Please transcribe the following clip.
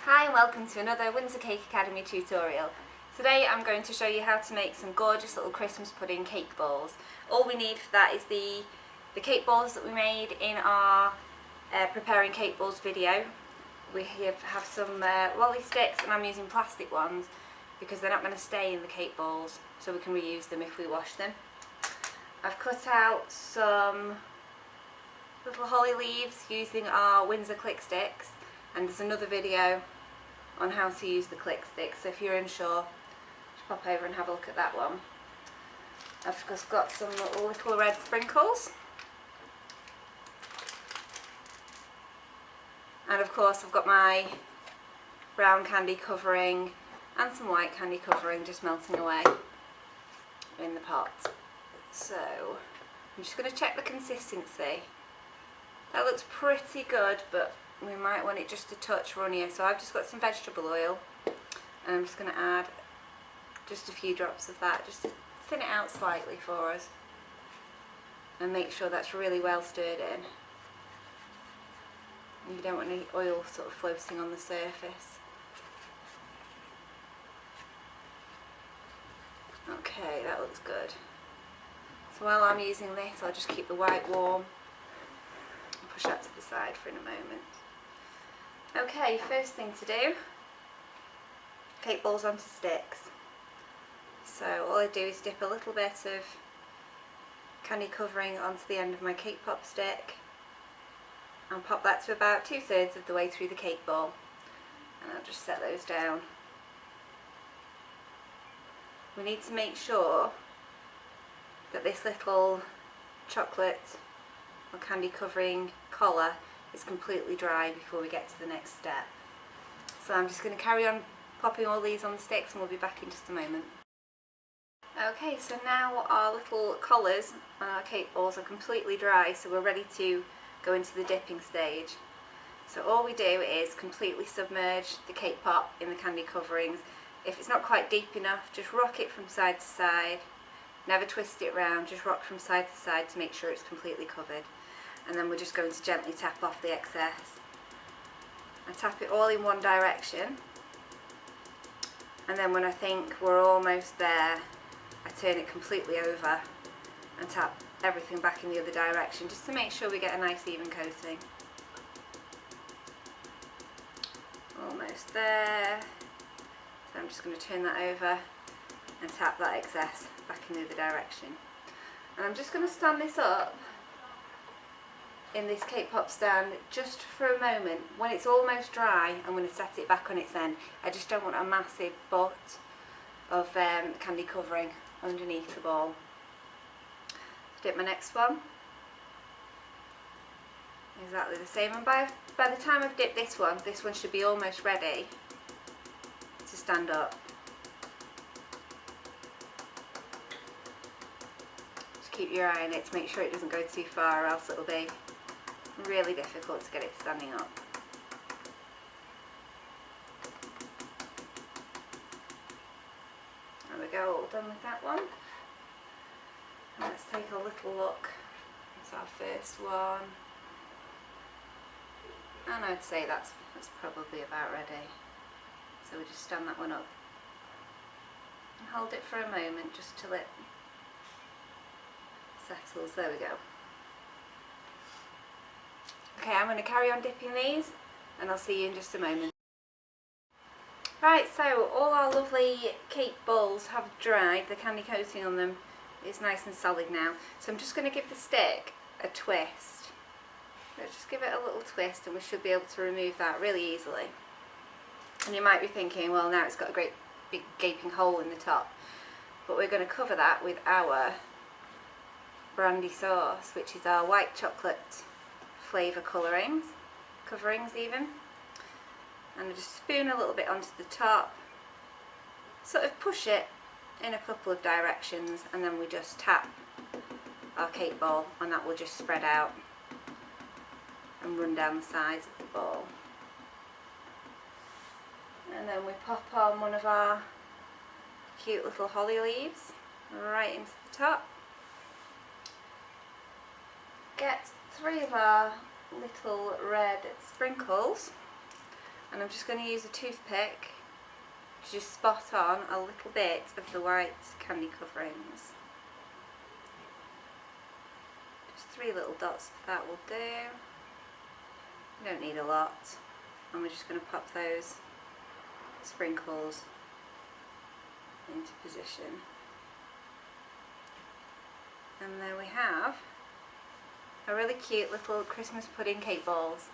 Hi and welcome to another Windsor Cake Academy tutorial. Today I'm going to show you how to make some gorgeous little Christmas pudding cake balls. All we need for that is the cake balls that we made in our preparing cake balls video. We have some lolly sticks and I'm using plastic ones because they're not going to stay in the cake balls, so we can reuse them if we wash them. I've cut out some little holly leaves using our Windsor click sticks, and there's another video on how to use the click sticks, so if you're unsure, just pop over and have a look at that one. I've just got some little red sprinkles, and of course I've got my brown candy covering and some white candy covering just melting away in the pot. So I'm just going to check the consistency. That looks pretty good, but we might want it just a touch runnier. So I've just got some vegetable oil and I'm just going to add just a few drops of that just to thin it out slightly for us and make sure that's really well stirred in. You don't want any oil sort of floating on the surface. Okay, that looks good. So while I'm using this, I'll just keep the white warm and push that to the side for in a moment. Okay, first thing to do, cake balls onto sticks. So all I do is dip a little bit of candy covering onto the end of my cake pop stick and pop that to about 2/3 of the way through the cake ball, and I'll just set those down. We need to make sure that this little chocolate or candy covering collar is completely dry before we get to the next step. So I'm just going to carry on popping all these on the sticks and we'll be back in just a moment. Okay, so now our little collars on our cake balls are completely dry, so we're ready to go into the dipping stage. So all we do is completely submerge the cake pop in the candy coverings. If it's not quite deep enough, just rock it from side to side. Never twist it round, just rock from side to side to make sure it's completely covered. And then we're just going to gently tap off the excess. I tap it all in one direction, and then when I think we're almost there, I turn it completely over and tap everything back in the other direction just to make sure we get a nice even coating. Almost there. So I'm just going to turn that over and tap that excess back in the other direction. And I'm just going to stand this up in this cake pop stand just for a moment. When it's almost dry, I'm going to set it back on its end. I just don't want a massive butt of candy covering underneath the ball. Dip my next one. Exactly the same, and by the time I've dipped this one should be almost ready to stand up. Just keep your eye on it to make sure it doesn't go too far, or else it'll be really difficult to get it standing up. There we go, all done with that one. And let's take a little look at our first one. And I'd say that's probably about ready. So we just stand that one up and hold it for a moment just till it settles. There we go. Okay, I'm going to carry on dipping these and I'll see you in just a moment. Right, so all our lovely cake balls have dried. The candy coating on them is nice and solid now. So I'm just going to give the stick a twist. Let's just give it a little twist and we should be able to remove that really easily. And you might be thinking, well, now it's got a great big gaping hole in the top. But we're going to cover that with our brandy sauce, which is our white chocolate flavour coverings even. And I just spoon a little bit onto the top, sort of push it in a couple of directions, and then we just tap our cake ball and that will just spread out and run down the sides of the ball. And then we pop on one of our cute little holly leaves right into the top. Get 3 of our little red sprinkles And I'm just going to use a toothpick to just spot on a little bit of the white candy coverings. Just 3 little dots of that will do. You don't need a lot. And we're just going to pop those sprinkles into position. And there we have a really cute little Christmas pudding cake balls.